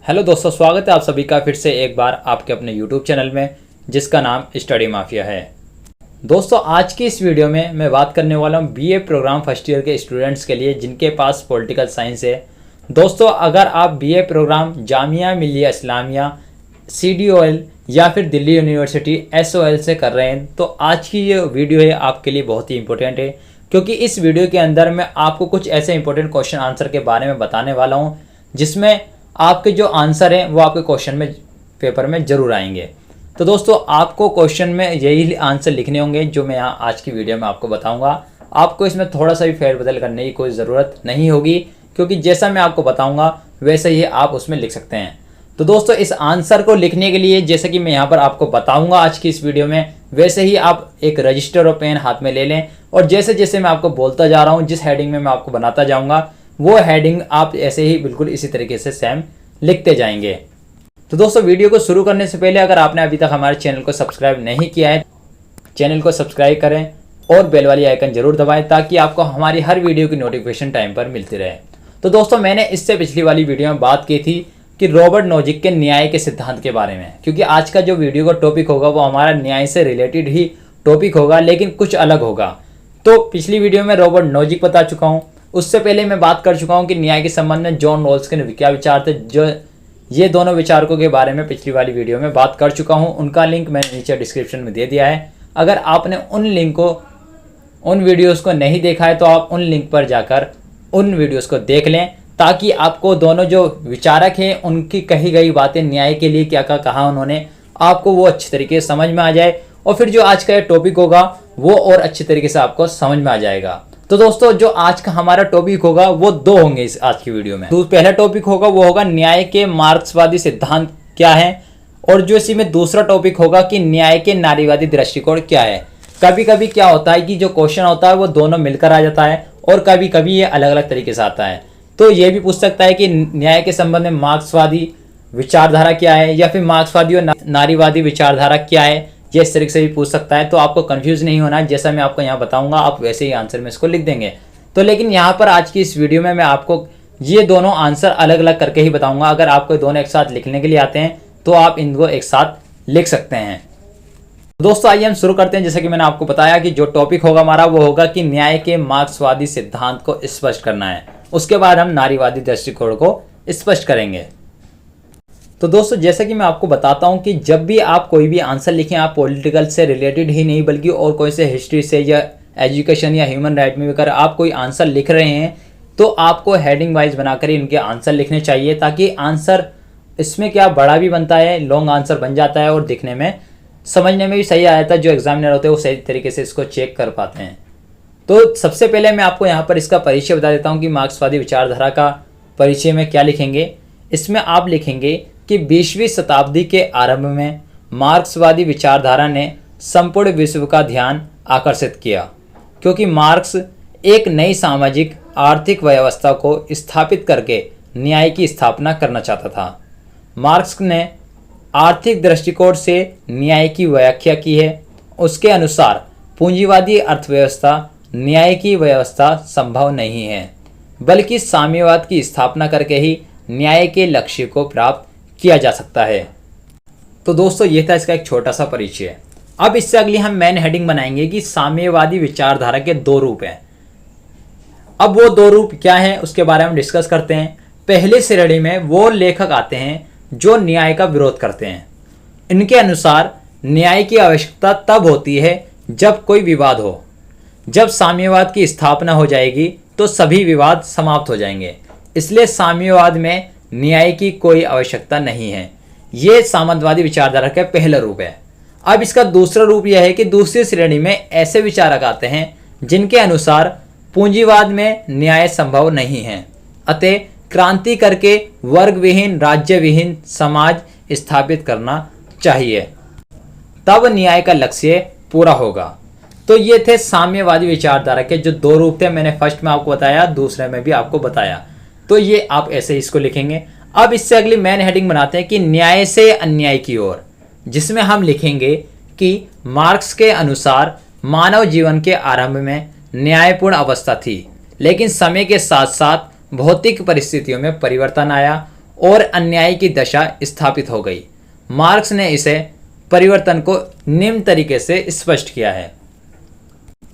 Hello दोस्तों, स्वागत है आप सभी का फिर से एक बार आपके अपने YouTube चैनल में जिसका नाम स्टडी माफिया है। दोस्तों, आज की इस वीडियो में मैं बात करने वाला हूँ बीए प्रोग्राम फर्स्ट ईयर के स्टूडेंट्स के लिए जिनके पास पॉलिटिकल साइंस है। दोस्तों, अगर आप BA programme Jamia Millia Islamia CDOL या फिर दिल्ली यूनिवर्सिटी SOL से कर रहे हैं तो आज की ये वीडियो है आपके लिए बहुत ही इंपॉर्टेंट है, क्योंकि इस वीडियो के अंदर मैं आपको कुछ ऐसे इंपॉर्टेंट क्वेश्चन आंसर के बारे में बताने वाला हूँ जिसमें आपके जो आंसर हैं वो आपके क्वेश्चन में पेपर में ज़रूर आएंगे। तो दोस्तों, आपको क्वेश्चन में यही आंसर लिखने होंगे जो मैं यहाँ आज की वीडियो में आपको बताऊंगा। आपको इसमें थोड़ा सा भी फेरबदल करने की कोई ज़रूरत नहीं होगी, क्योंकि जैसा मैं आपको बताऊंगा वैसे ही आप उसमें लिख सकते हैं। तो दोस्तों, इस आंसर को लिखने के लिए जैसे कि मैं यहाँ पर आपको बताऊंगा आज की इस वीडियो में, वैसे ही आप एक रजिस्टर और पेन हाथ में ले लें और जैसे जैसे मैं आपको बोलता जा रहा हूँ, जिस हेडिंग में मैं आपको बनाता जाऊँगा वो हेडिंग आप ऐसे ही बिल्कुल इसी तरीके से सेम लिखते जाएंगे। तो दोस्तों, वीडियो को शुरू करने से पहले अगर आपने अभी तक हमारे चैनल को सब्सक्राइब नहीं किया है, चैनल को सब्सक्राइब करें और बेल वाली आइकन जरूर दबाएं ताकि आपको हमारी हर वीडियो की नोटिफिकेशन टाइम पर मिलती रहे। तो दोस्तों, मैंने इससे पिछली वाली वीडियो में बात की थी कि रॉबर्ट नोजिक के न्याय के सिद्धांत के बारे में, क्योंकि आज का जो वीडियो का टॉपिक होगा वो हमारा न्याय से रिलेटेड ही टॉपिक होगा, लेकिन कुछ अलग होगा। तो पिछली वीडियो में रॉबर्ट नोजिक बता चुका हूँ, उससे पहले मैं बात कर चुका हूँ कि न्याय के संबंध में जॉन रॉल्स के क्या विचार थे। जो ये दोनों विचारकों के बारे में पिछली वाली वीडियो में बात कर चुका हूँ, उनका लिंक मैंने नीचे डिस्क्रिप्शन में दे दिया है। अगर आपने उन वीडियोस को नहीं देखा है तो आप उन लिंक पर जाकर उन वीडियोस को देख लें, ताकि आपको दोनों जो विचारक हैं उनकी कही गई बातें न्याय के लिए क्या क्या कहा उन्होंने, आपको वो अच्छी तरीके से समझ में आ जाए और फिर जो आज का ये टॉपिक होगा वो और अच्छी तरीके से आपको समझ में आ जाएगा। तो दोस्तों, जो आज का हमारा टॉपिक होगा वो दो होंगे इस आज की वीडियो में। तो पहला टॉपिक होगा वो होगा न्याय के मार्क्सवादी सिद्धांत क्या है, और जो इसी में दूसरा टॉपिक होगा कि न्याय के नारीवादी दृष्टिकोण क्या है। कभी कभी क्या होता है कि जो क्वेश्चन होता है वो दोनों मिलकर आ जाता है और कभी कभी ये अलग अलग तरीके से आता है। तो ये भी पूछ सकता है कि न्याय के संबंध में मार्क्सवादी विचारधारा क्या है या फिर मार्क्सवादी और नारीवादी विचारधारा क्या है, ये इस तरीके से भी पूछ सकता है। तो आपको कंफ्यूज नहीं होना है, जैसा मैं आपको यहाँ बताऊंगा आप वैसे ही आंसर में इसको लिख देंगे। तो लेकिन यहाँ पर आज की इस वीडियो में मैं आपको ये दोनों आंसर अलग अलग करके ही बताऊंगा। अगर आपको दोनों एक साथ लिखने के लिए आते हैं तो आप इनको एक साथ लिख सकते हैं। दोस्तों, आइए हम शुरू करते हैं। जैसा कि मैंने आपको बताया कि जो टॉपिक होगा हमारा वो होगा कि न्याय के मार्क्सवादी सिद्धांत को स्पष्ट करना है। उसके बाद हम नारीवादी दृष्टिकोण को स्पष्ट करेंगे। तो दोस्तों, जैसा कि मैं आपको बताता हूं कि जब भी आप कोई भी आंसर लिखें, आप पॉलिटिकल से रिलेटेड ही नहीं बल्कि और कोई से हिस्ट्री से या एजुकेशन या ह्यूमन राइट में अगर आप कोई आंसर लिख रहे हैं तो आपको हेडिंग वाइज बनाकर इनके आंसर लिखने चाहिए, ताकि आंसर इसमें क्या बड़ा भी बनता है, लॉन्ग आंसर बन जाता है और दिखने में समझने में भी सही आ जाता है। जो एग्जामिनर होते हैं वो सही तरीके से इसको चेक कर पाते हैं। तो सबसे पहले मैं आपको यहाँ पर इसका परिचय बता देता हूँ कि मार्क्सवादी विचारधारा का परिचय में क्या लिखेंगे। इसमें आप लिखेंगे कि 20वीं शताब्दी के आरंभ में मार्क्सवादी विचारधारा ने संपूर्ण विश्व का ध्यान आकर्षित किया, क्योंकि मार्क्स एक नई सामाजिक आर्थिक व्यवस्था को स्थापित करके न्याय की स्थापना करना चाहता था। मार्क्स ने आर्थिक दृष्टिकोण से न्याय की व्याख्या की है। उसके अनुसार पूंजीवादी अर्थव्यवस्था न्याय की व्यवस्था संभव नहीं है, बल्कि साम्यवाद की स्थापना करके ही न्याय के लक्ष्य को प्राप्त किया जा सकता है। तो दोस्तों, ये था इसका एक छोटा सा परिचय। अब इससे अगली हम मेन हेडिंग बनाएंगे कि साम्यवादी विचारधारा के दो रूप हैं। अब वो दो रूप क्या हैं उसके बारे में डिस्कस करते हैं। पहले श्रेणी में वो लेखक आते हैं जो न्याय का विरोध करते हैं। इनके अनुसार न्याय की आवश्यकता तब होती है जब कोई विवाद हो। जब साम्यवाद की स्थापना हो जाएगी तो सभी विवाद समाप्त हो जाएंगे, इसलिए साम्यवाद में न्याय की कोई आवश्यकता नहीं है। ये सामंतवादी विचारधारा का पहला रूप है। अब इसका दूसरा रूप यह है कि दूसरी श्रेणी में ऐसे विचारक आते हैं जिनके अनुसार पूंजीवाद में न्याय संभव नहीं है, अतः क्रांति करके वर्ग विहीन राज्य विहीन समाज स्थापित करना चाहिए, तब न्याय का लक्ष्य पूरा होगा। तो ये थे साम्यवादी विचारधारा के जो दो रूप थे। मैंने फर्स्ट में आपको बताया, दूसरे में भी आपको बताया। तो ये आप ऐसे ही इसको लिखेंगे। अब इससे अगली मेन हेडिंग बनाते हैं कि न्याय से अन्याय की ओर, जिसमें हम लिखेंगे कि मार्क्स के अनुसार मानव जीवन के आरंभ में न्यायपूर्ण अवस्था थी, लेकिन समय के साथ साथ भौतिक परिस्थितियों में परिवर्तन आया और अन्याय की दशा स्थापित हो गई। मार्क्स ने इसे परिवर्तन को निम्न तरीके से स्पष्ट किया है।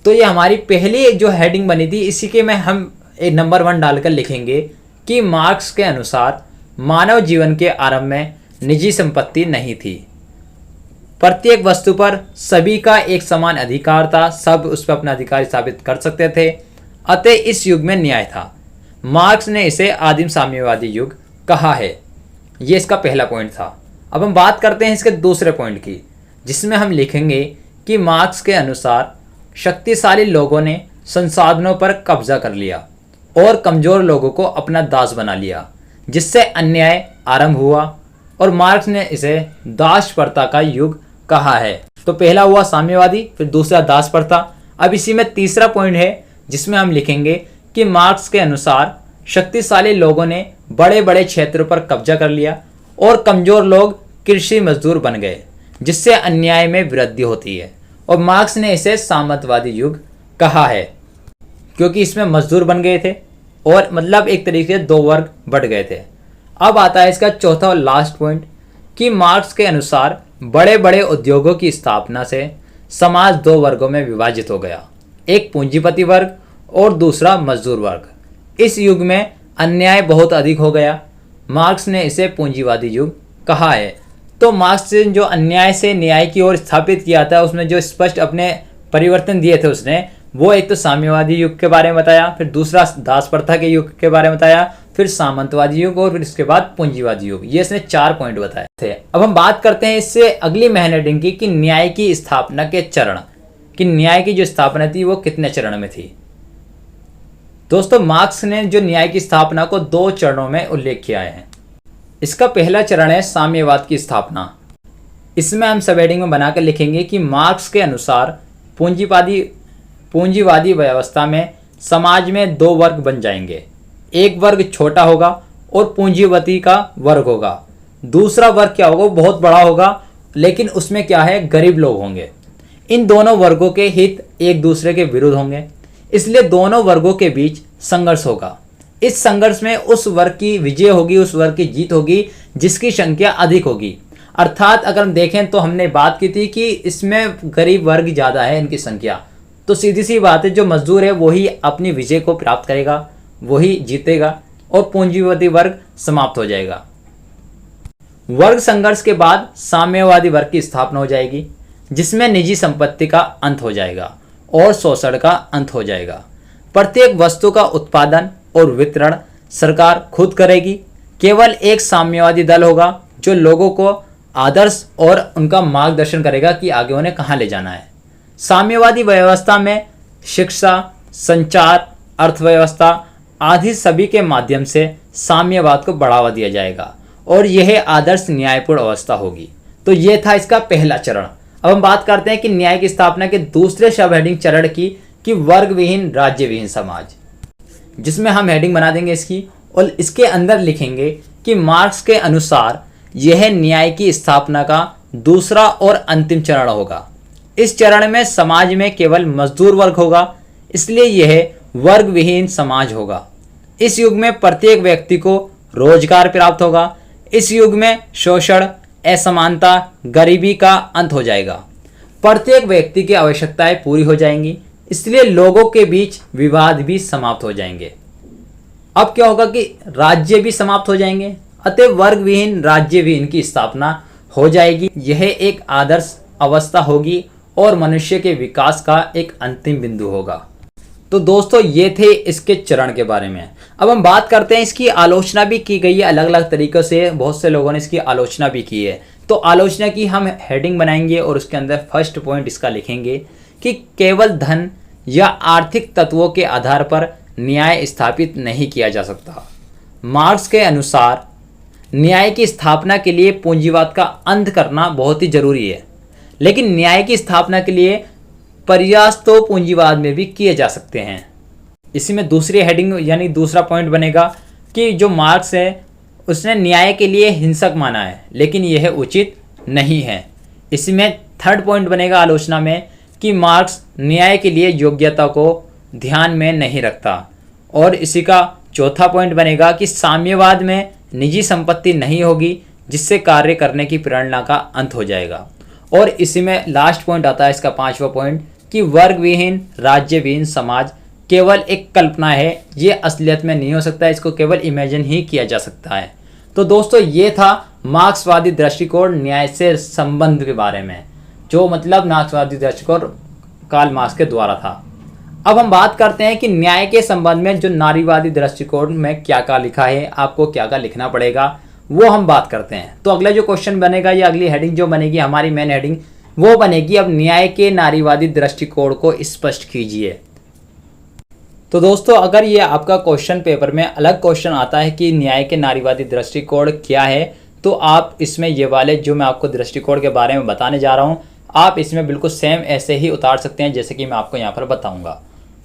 तो ये हमारी पहली जो हेडिंग बनी थी, इसी के में हम एक नंबर 1 डालकर लिखेंगे कि मार्क्स के अनुसार मानव जीवन के आरंभ में निजी संपत्ति नहीं थी। प्रत्येक वस्तु पर सभी का एक समान अधिकार था, सब उस पर अपना अधिकार स्थापित कर सकते थे, अतः इस युग में न्याय था। मार्क्स ने इसे आदिम साम्यवादी युग कहा है। ये इसका पहला पॉइंट था। अब हम बात करते हैं इसके दूसरे पॉइंट की, जिसमें हम लिखेंगे कि मार्क्स के अनुसार शक्तिशाली लोगों ने संसाधनों पर कब्जा कर लिया और कमजोर लोगों को अपना दास बना लिया, जिससे अन्याय आरंभ हुआ और मार्क्स ने इसे दास प्रथा का युग कहा है। तो पहला हुआ साम्यवादी, फिर दूसरा दास प्रथा। अब इसी में तीसरा पॉइंट है जिसमें हम लिखेंगे कि मार्क्स के अनुसार शक्तिशाली लोगों ने बड़े बड़े क्षेत्रों पर कब्जा कर लिया और कमजोर लोग कृषि मजदूर बन गए, जिससे अन्याय में वृद्धि होती है। और मार्क्स ने इसे सामंतवादी युग कहा है, क्योंकि इसमें मजदूर बन गए थे और मतलब एक तरीके से 2 वर्ग बढ़ गए थे। अब आता है इसका चौथा और लास्ट पॉइंट कि मार्क्स के अनुसार बड़े बड़े उद्योगों की स्थापना से समाज 2 वर्गों में विभाजित हो गया, एक पूंजीपति वर्ग और दूसरा मजदूर वर्ग। इस युग में अन्याय बहुत अधिक हो गया। मार्क्स ने इसे पूंजीवादी युग कहा है। तो मार्क्स ने जो अन्याय से न्याय की ओर स्थापित किया था, उसमें जो स्पष्ट अपने परिवर्तन दिए थे उसने, वो एक तो साम्यवादी युग के बारे में बताया, फिर दूसरा दास प्रथा के युग के बारे में बताया, फिर सामंतवादी युग और फिर इसके बाद पूंजीवादी युग। ये इसने 4 पॉइंट बताए थे। अब हम बात करते हैं इससे अगली मेन हेडिंग की न्याय की स्थापना के चरण, कि न्याय की जो स्थापना थी वो कितने चरण में थी। दोस्तों, मार्क्स ने जो न्याय की स्थापना को 2 चरणों में उल्लेख किया है। इसका पहला चरण है साम्यवाद की स्थापना। इसमें हम सब हेडिंग में बनाकर लिखेंगे कि मार्क्स के अनुसार पूंजीवादी व्यवस्था में समाज में 2 वर्ग बन जाएंगे। एक वर्ग छोटा होगा और पूंजीपति का वर्ग होगा। दूसरा वर्ग क्या होगा, बहुत बड़ा होगा, लेकिन उसमें क्या है, गरीब लोग होंगे। इन दोनों वर्गों के हित एक दूसरे के विरुद्ध होंगे, इसलिए दोनों वर्गों के बीच संघर्ष होगा। इस संघर्ष में उस वर्ग की विजय होगी, उस वर्ग की जीत होगी जिसकी संख्या अधिक होगी। अर्थात अगर हम देखें तो हमने बात की थी कि इसमें गरीब वर्ग ज़्यादा है इनकी संख्या, तो सीधी सी बात है, जो मजदूर है वही अपनी विजय को प्राप्त करेगा, वही जीतेगा और पूंजीवादी वर्ग समाप्त हो जाएगा। वर्ग संघर्ष के बाद साम्यवादी वर्ग की स्थापना हो जाएगी, जिसमें निजी संपत्ति का अंत हो जाएगा और शोषण का अंत हो जाएगा। प्रत्येक वस्तु का उत्पादन और वितरण सरकार खुद करेगी। केवल एक साम्यवादी दल होगा जो लोगों को आदर्श और उनका मार्गदर्शन करेगा कि आगे उन्हें कहाँ ले जाना है। साम्यवादी व्यवस्था में शिक्षा, संचार, अर्थव्यवस्था आदि सभी के माध्यम से साम्यवाद को बढ़ावा दिया जाएगा और यह आदर्श न्यायपूर्ण अवस्था होगी। तो यह था इसका पहला चरण। अब हम बात करते हैं कि न्याय की स्थापना के दूसरे सब हेडिंग चरण की, कि वर्ग विहीन राज्य विहीन समाज, जिसमें हम हेडिंग बना देंगे इसकी और इसके अंदर लिखेंगे कि मार्क्स के अनुसार यह न्याय की स्थापना का दूसरा और अंतिम चरण होगा। इस चरण में समाज में केवल मजदूर वर्ग होगा, इसलिए यह वर्ग विहीन समाज होगा। इस युग में प्रत्येक व्यक्ति को रोजगार प्राप्त होगा। इस युग में शोषण, असमानता, गरीबी का अंत हो जाएगा। प्रत्येक व्यक्ति की आवश्यकताएं पूरी हो जाएंगी, इसलिए लोगों के बीच विवाद भी समाप्त हो जाएंगे। अब क्या होगा कि राज्य भी समाप्त हो जाएंगे, अतः वर्ग विहीन राज्य विहीन की स्थापना हो जाएगी। यह एक आदर्श अवस्था होगी और मनुष्य के विकास का एक अंतिम बिंदु होगा। तो दोस्तों, ये थे इसके चरण के बारे में। अब हम बात करते हैं, इसकी आलोचना भी की गई है अलग अलग तरीक़ों से, बहुत से लोगों ने इसकी आलोचना भी की है। तो आलोचना की हम हेडिंग बनाएंगे और उसके अंदर फर्स्ट पॉइंट इसका लिखेंगे कि केवल धन या आर्थिक तत्वों के आधार पर न्याय स्थापित नहीं किया जा सकता। मार्क्स के अनुसार न्याय की स्थापना के लिए पूंजीवाद का अंत करना बहुत ही जरूरी है, लेकिन न्याय की स्थापना के लिए प्रयास तो पूंजीवाद में भी किए जा सकते हैं। इसी में दूसरी हेडिंग यानी दूसरा पॉइंट बनेगा कि जो मार्क्स है उसने न्याय के लिए हिंसक माना है, लेकिन यह उचित नहीं है। इसमें थर्ड पॉइंट बनेगा आलोचना में कि मार्क्स न्याय के लिए योग्यता को ध्यान में नहीं रखता। और इसी का चौथा पॉइंट बनेगा कि साम्यवाद में निजी संपत्ति नहीं होगी जिससे कार्य करने की प्रेरणा का अंत हो जाएगा। और इसी में लास्ट पॉइंट आता है इसका 5वां पॉइंट कि वर्ग विहीन राज्य विहीन समाज केवल एक कल्पना है, ये असलियत में नहीं हो सकता, इसको केवल इमेजिन ही किया जा सकता है। तो दोस्तों ये था मार्क्सवादी दृष्टिकोण न्याय से संबंध के बारे में, जो मतलब मार्क्सवादी दृष्टिकोण कार्ल मार्क्स के द्वारा था। अब हम बात करते हैं कि न्याय के संबंध में जो नारीवादी दृष्टिकोण में क्या क्या लिखा है, आपको क्या क्या लिखना पड़ेगा, वो हम बात करते हैं। तो अगला जो क्वेश्चन बनेगा या अगली हेडिंग जो बनेगी, हमारी मेन हेडिंग वो बनेगी अब न्याय के नारीवादी दृष्टिकोण को स्पष्ट कीजिए। तो दोस्तों अगर ये आपका क्वेश्चन पेपर में अलग क्वेश्चन आता है कि न्याय के नारीवादी दृष्टिकोण क्या है, तो आप इसमें ये वाले जो मैं आपको दृष्टिकोण के बारे में बताने जा रहा हूँ, आप इसमें बिल्कुल सेम ऐसे ही उतार सकते हैं जैसे कि मैं आपको यहाँ पर बताऊँगा।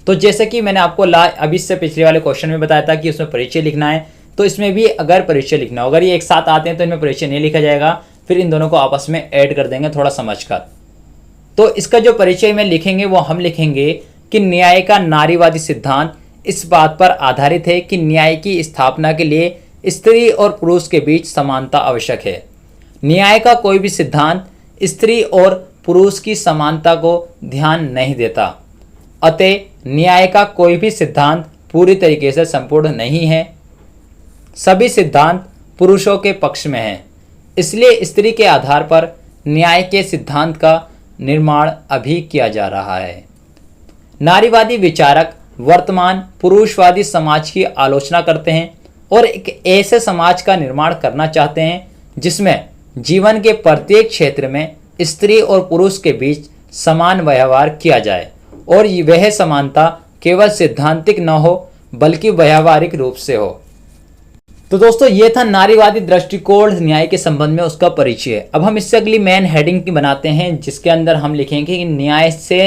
तो जैसे कि मैंने आपको अभी से पिछले वाले क्वेश्चन में बताया था कि उसमें परिचय लिखना है, तो इसमें भी अगर परिचय लिखना हो, अगर ये एक साथ आते हैं तो इनमें परिचय नहीं लिखा जाएगा, फिर इन दोनों को आपस में ऐड कर देंगे थोड़ा समझकर। तो इसका जो परिचय में लिखेंगे वो हम लिखेंगे कि न्याय का नारीवादी सिद्धांत इस बात पर आधारित है कि न्याय की स्थापना के लिए स्त्री और पुरुष के बीच समानता आवश्यक है। न्याय का कोई भी सिद्धांत स्त्री और पुरुष की समानता को ध्यान नहीं देता, अतः न्याय का कोई भी सिद्धांत पूरी तरीके से संपूर्ण नहीं है। सभी सिद्धांत पुरुषों के पक्ष में हैं, इसलिए स्त्री के आधार पर न्याय के सिद्धांत का निर्माण अभी किया जा रहा है। नारीवादी विचारक वर्तमान पुरुषवादी समाज की आलोचना करते हैं और एक ऐसे समाज का निर्माण करना चाहते हैं जिसमें जीवन के प्रत्येक क्षेत्र में स्त्री और पुरुष के बीच समान व्यवहार किया जाए और वह समानता केवल सैद्धांतिक न हो बल्कि व्यवहारिक रूप से हो। तो दोस्तों ये था नारीवादी दृष्टिकोण न्याय के संबंध में उसका परिचय। अब हम इससे अगली मेन हेडिंग की बनाते हैं जिसके अंदर हम लिखेंगे कि न्याय से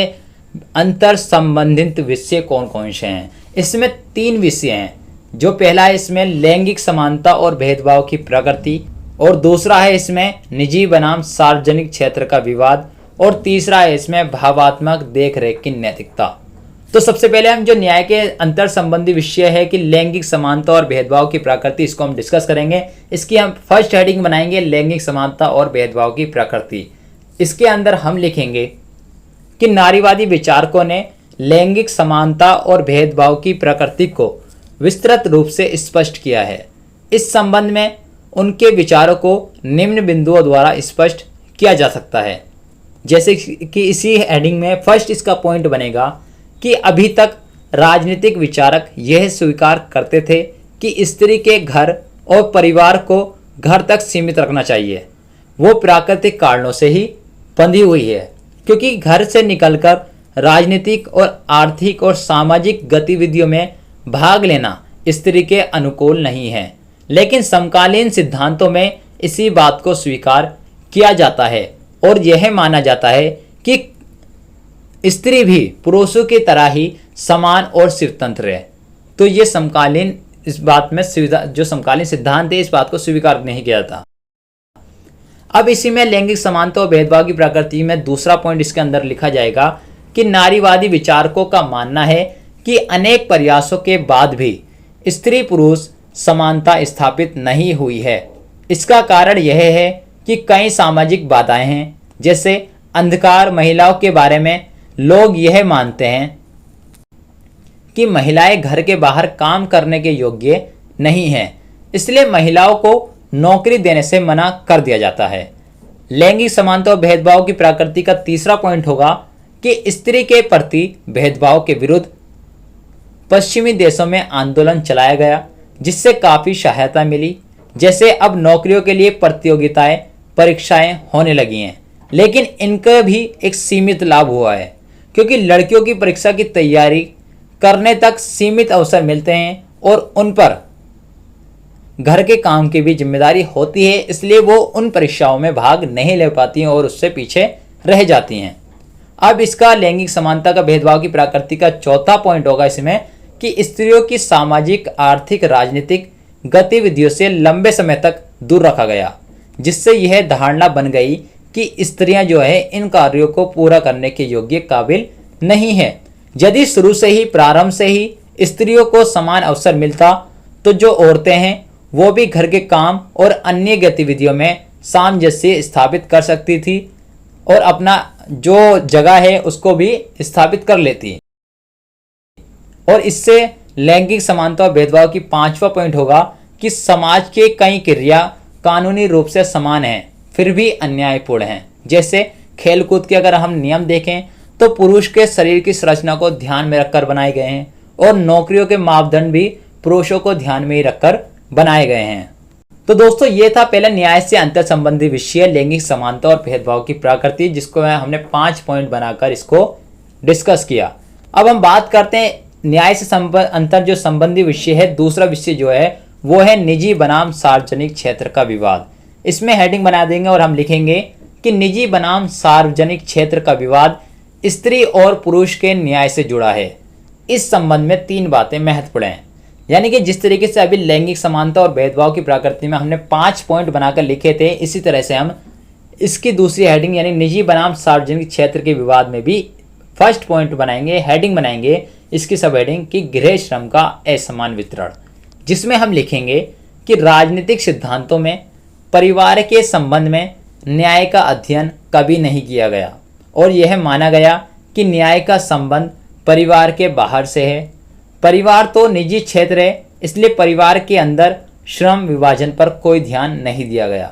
अंतर संबंधित विषय कौन कौन से हैं। इसमें 3 विषय हैं। जो पहला है इसमें लैंगिक समानता और भेदभाव की प्रकृति, और दूसरा है इसमें निजी बनाम सार्वजनिक क्षेत्र का विवाद, और तीसरा है इसमें भावात्मक देखरेख की नैतिकता। तो सबसे पहले हम जो न्याय के अंतर संबंधी विषय है कि लैंगिक समानता और भेदभाव की प्रकृति, इसको हम डिस्कस करेंगे। इसकी हम फर्स्ट हेडिंग बनाएंगे लैंगिक समानता और भेदभाव की प्रकृति। इसके अंदर हम लिखेंगे कि नारीवादी विचारकों ने लैंगिक समानता और भेदभाव की प्रकृति को विस्तृत रूप से स्पष्ट किया है। इस संबंध में उनके विचारों को निम्न बिंदुओं द्वारा स्पष्ट किया जा सकता है। जैसे कि इसी हेडिंग में फर्स्ट इसका पॉइंट बनेगा कि अभी तक राजनीतिक विचारक यह स्वीकार करते थे कि स्त्री के घर और परिवार को घर तक सीमित रखना चाहिए। वो प्राकृतिक कारणों से ही बंधी हुई है, क्योंकि घर से निकलकर राजनीतिक और आर्थिक और सामाजिक गतिविधियों में भाग लेना स्त्री के अनुकूल नहीं है। लेकिन समकालीन सिद्धांतों में इसी बात को स्वीकार किया जाता है और यह माना जाता है कि स्त्री भी पुरुषों की तरह ही समान और स्वतंत्र है। तो ये समकालीन इस बात में जो समकालीन सिद्धांत है इस बात को स्वीकार नहीं किया था। अब इसी में लैंगिक समानता और भेदभाव की प्रकृति में दूसरा पॉइंट इसके अंदर लिखा जाएगा कि नारीवादी विचारकों का मानना है कि अनेक प्रयासों के बाद भी स्त्री पुरुष समानता स्थापित नहीं हुई है। इसका कारण यह है कि कई सामाजिक बाधाएं हैं, जैसे अंधकार महिलाओं के बारे में लोग यह मानते हैं कि महिलाएं घर के बाहर काम करने के योग्य नहीं हैं, इसलिए महिलाओं को नौकरी देने से मना कर दिया जाता है। लैंगिक समानता और भेदभाव की प्रकृति का तीसरा पॉइंट होगा कि स्त्री के प्रति भेदभाव के विरुद्ध पश्चिमी देशों में आंदोलन चलाया गया, जिससे काफ़ी सहायता मिली। जैसे अब नौकरियों के लिए प्रतियोगिताएं परीक्षाएं होने लगी हैं, लेकिन इनका भी एक सीमित लाभ हुआ है, क्योंकि लड़कियों की परीक्षा की तैयारी करने तक सीमित अवसर मिलते हैं और उन पर घर के काम की भी जिम्मेदारी होती है, इसलिए वो उन परीक्षाओं में भाग नहीं ले पाती हैं और उससे पीछे रह जाती हैं। अब इसका लैंगिक समानता का भेदभाव की प्रकृति का चौथा पॉइंट होगा इसमें कि स्त्रियों की सामाजिक आर्थिक राजनीतिक गतिविधियों से लंबे समय तक दूर रखा गया, जिससे यह धारणा बन गई कि स्त्रियां जो है इन कार्यों को पूरा करने के योग्य काबिल नहीं है। यदि शुरू से ही प्रारंभ से ही स्त्रियों को समान अवसर मिलता तो जो औरतें हैं वो भी घर के काम और अन्य गतिविधियों में सामंजस्य स्थापित कर सकती थी और अपना जो जगह है उसको भी स्थापित कर लेती। और इससे लैंगिक समानता और भेदभाव की पांचवा पॉइंट होगा कि समाज के कई क्रिया कानूनी रूप से समान हैं फिर भी अन्यायपूर्ण हैं। जैसे खेलकूद के अगर हम नियम देखें तो पुरुष के शरीर की संरचना को ध्यान में रखकर बनाए गए हैं और नौकरियों के मापदंड भी पुरुषों को ध्यान में ही रखकर बनाए गए हैं। तो दोस्तों ये था पहले न्याय से अंतर संबंधी विषय लैंगिक समानता और भेदभाव की प्रकृति, जिसको हमने 5 पॉइंट बनाकर इसको डिस्कस किया। अब हम बात करते हैं न्याय से अंतर जो संबंधी विषय है। दूसरा विषय जो है वो है निजी बनाम सार्वजनिक क्षेत्र का विवाद। इसमें हेडिंग बना देंगे और हम लिखेंगे कि निजी बनाम सार्वजनिक क्षेत्र का विवाद स्त्री और पुरुष के न्याय से जुड़ा है। इस संबंध में 3 बातें महत्वपूर्ण हैं। यानी कि जिस तरीके से अभी लैंगिक समानता और भेदभाव की प्रकृति में हमने 5 पॉइंट बनाकर लिखे थे, इसी तरह से हम इसकी दूसरी हेडिंग यानी निजी बनाम सार्वजनिक क्षेत्र के विवाद में भी फर्स्ट पॉइंट बनाएंगे, हेडिंग बनाएंगे इसकी सब हेडिंग कि गृह श्रम का असमान वितरण, जिसमें हम लिखेंगे कि राजनीतिक सिद्धांतों में परिवार के संबंध में न्याय का अध्ययन कभी नहीं किया गया और यह माना गया कि न्याय का संबंध परिवार के बाहर से है। परिवार तो निजी क्षेत्र है, इसलिए परिवार के अंदर श्रम विभाजन पर कोई ध्यान नहीं दिया गया,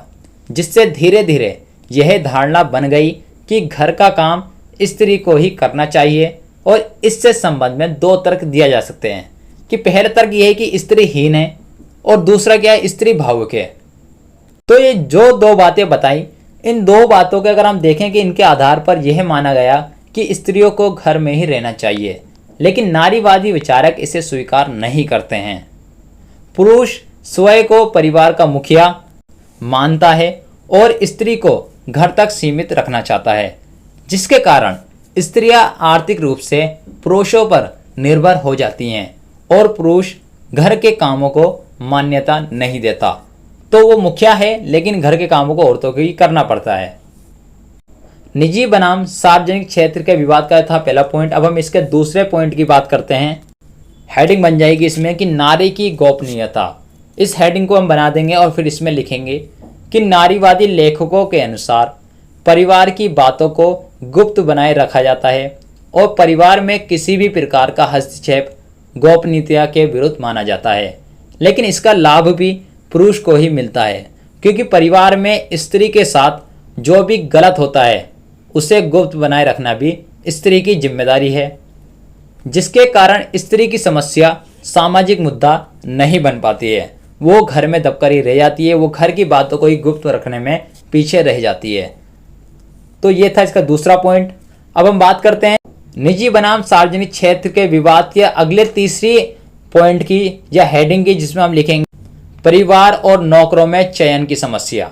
जिससे धीरे धीरे यह धारणा बन गई कि घर का काम स्त्री को ही करना चाहिए। और इससे संबंध में 2 तर्क दिया जा सकते हैं कि पहला तर्क यह है कि स्त्री हीन है और दूसरा क्या है, स्त्री भावुक है। तो ये जो 2 बातें बताई, इन 2 बातों के अगर हम देखें कि इनके आधार पर यह माना गया कि स्त्रियों को घर में ही रहना चाहिए, लेकिन नारीवादी विचारक इसे स्वीकार नहीं करते हैं। पुरुष स्वयं को परिवार का मुखिया मानता है और स्त्री को घर तक सीमित रखना चाहता है, जिसके कारण स्त्रियां आर्थिक रूप से पुरुषों पर निर्भर हो जाती हैं और पुरुष घर के कामों को मान्यता नहीं देता। तो वो मुखिया है लेकिन घर के कामों को औरतों को ही करना पड़ता है। निजी बनाम सार्वजनिक क्षेत्र के विवाद का था पहला पॉइंट। अब हम इसके दूसरे पॉइंट की बात करते हैं। हेडिंग बन जाएगी इसमें कि नारी की गोपनीयता। इस हेडिंग को हम बना देंगे और फिर इसमें लिखेंगे कि नारीवादी लेखकों के अनुसार परिवार की बातों को गुप्त बनाए रखा जाता है और परिवार में किसी भी प्रकार का हस्तक्षेप गोपनीयता के विरुद्ध माना जाता है। लेकिन इसका लाभ भी पुरुष को ही मिलता है, क्योंकि परिवार में स्त्री के साथ जो भी गलत होता है उसे गुप्त बनाए रखना भी स्त्री की जिम्मेदारी है, जिसके कारण स्त्री की समस्या सामाजिक मुद्दा नहीं बन पाती है। वो घर में दबकर ही रह जाती है, वो घर की बातों को ही गुप्त रखने में पीछे रह जाती है। तो ये था इसका दूसरा पॉइंट। अब हम बात करते हैं निजी बनाम सार्वजनिक क्षेत्र के विवाद के अगले तीसरी पॉइंट की या हेडिंग की, जिसमें हम लिखेंगे परिवार और नौकरों में चयन की समस्या।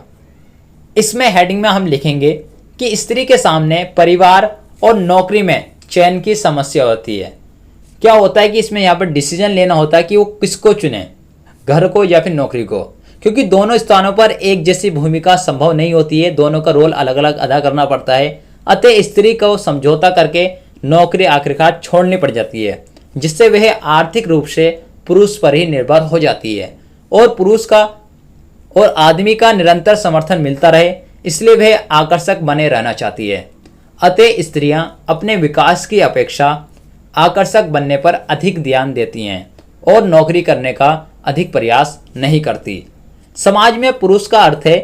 इसमें हेडिंग में हम लिखेंगे कि स्त्री के सामने परिवार और नौकरी में चयन की समस्या होती है। क्या होता है कि इसमें यहाँ पर डिसीजन लेना होता है कि वो किसको चुने, घर को या फिर नौकरी को, क्योंकि दोनों स्थानों पर एक जैसी भूमिका संभव नहीं होती है, दोनों का रोल अलग अलग अदा करना पड़ता है। अतः स्त्री को समझौता करके नौकरी आखिरकार छोड़नी पड़ जाती है, जिससे वह आर्थिक रूप से पुरुष पर ही निर्भर हो जाती है और पुरुष का और आदमी का निरंतर समर्थन मिलता रहे, इसलिए वह आकर्षक बने रहना चाहती है। अतः स्त्रियां अपने विकास की अपेक्षा आकर्षक बनने पर अधिक ध्यान देती हैं और नौकरी करने का अधिक प्रयास नहीं करती। समाज में पुरुष का अर्थ है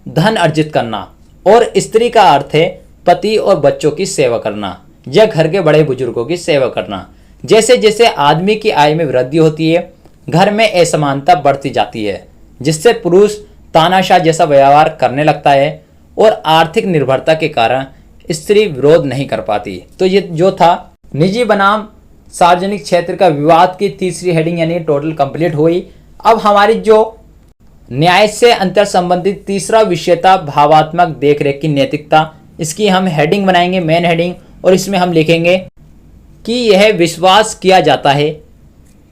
धन अर्जित करना और स्त्री का अर्थ है पति और बच्चों की सेवा करना या घर के बड़े बुजुर्गों की सेवा करना। जैसे जैसे आदमी की आय में वृद्धि होती है, घर में असमानता बढ़ती जाती है, जिससे पुरुष तानाशाह जैसा व्यवहार करने लगता है और आर्थिक निर्भरता के कारण स्त्री विरोध नहीं कर पाती। तो ये जो था निजी बनाम सार्वजनिक क्षेत्र का विवाद की तीसरी हेडिंग यानी टोटल कंप्लीट हुई। अब हमारी जो न्याय से अंतर संबंधित तीसरा विषय था भावात्मक देखरेख की नैतिकता, इसकी हम हेडिंग बनाएंगे मेन हेडिंग, और इसमें हम लिखेंगे कि यह विश्वास किया जाता है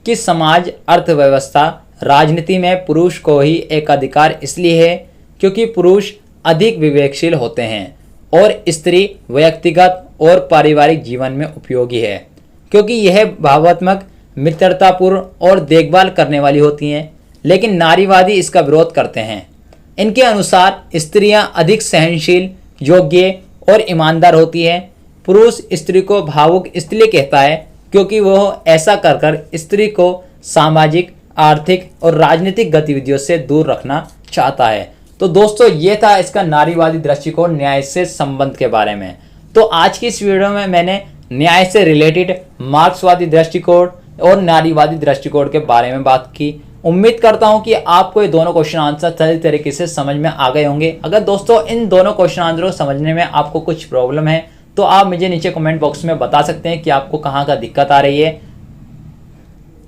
कि समाज, अर्थव्यवस्था, राजनीति में पुरुष को ही एकाधिकार इसलिए है क्योंकि पुरुष अधिक विवेकशील होते हैं और स्त्री व्यक्तिगत और पारिवारिक जीवन में उपयोगी है, क्योंकि यह भावात्मक, मित्रतापूर्ण और देखभाल करने वाली होती हैं। लेकिन नारीवादी इसका विरोध करते हैं। इनके अनुसार स्त्रियां अधिक सहनशील, योग्य और ईमानदार होती है। पुरुष स्त्री को भावुक इसलिए कहता है क्योंकि वह ऐसा कर कर स्त्री को सामाजिक, आर्थिक और राजनीतिक गतिविधियों से दूर रखना चाहता है। तो दोस्तों ये था इसका नारीवादी दृष्टिकोण न्याय से संबंध के बारे में। तो आज की इस वीडियो में मैंने न्याय से रिलेटेड मार्क्सवादी दृष्टिकोण और नारीवादी दृष्टिकोण के बारे में बात की। उम्मीद करता हूं कि आपको ये दोनों क्वेश्चन आंसर सही तरीके से समझ में आ गए होंगे। अगर दोस्तों इन दोनों क्वेश्चन आंसर को समझने में आपको कुछ प्रॉब्लम है तो आप मुझे नीचे कमेंट बॉक्स में बता सकते हैं कि आपको कहाँ का दिक्कत आ रही है,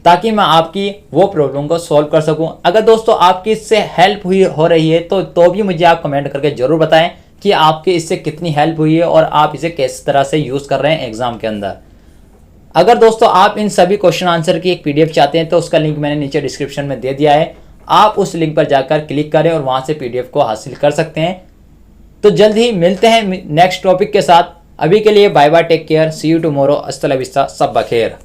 ताकि मैं आपकी वो प्रॉब्लम को सॉल्व कर सकूं। अगर दोस्तों आपकी इससे हेल्प हुई हो रही है तो भी मुझे आप कमेंट करके जरूर बताएं कि आपके इससे कितनी हेल्प हुई है और आप इसे किस तरह से यूज़ कर रहे हैं एग्जाम के अंदर। अगर दोस्तों आप इन सभी क्वेश्चन आंसर की एक पीडीएफ चाहते हैं तो उसका लिंक मैंने नीचे डिस्क्रिप्शन में दे दिया है। आप उस लिंक पर जाकर क्लिक करें और वहां से पीडीएफ को हासिल कर सकते हैं। तो जल्द ही मिलते हैं नेक्स्ट टॉपिक के साथ। अभी के लिए bye bye, take care, see you tomorrow, अस्सलाम वालेकुम, सब बखेर।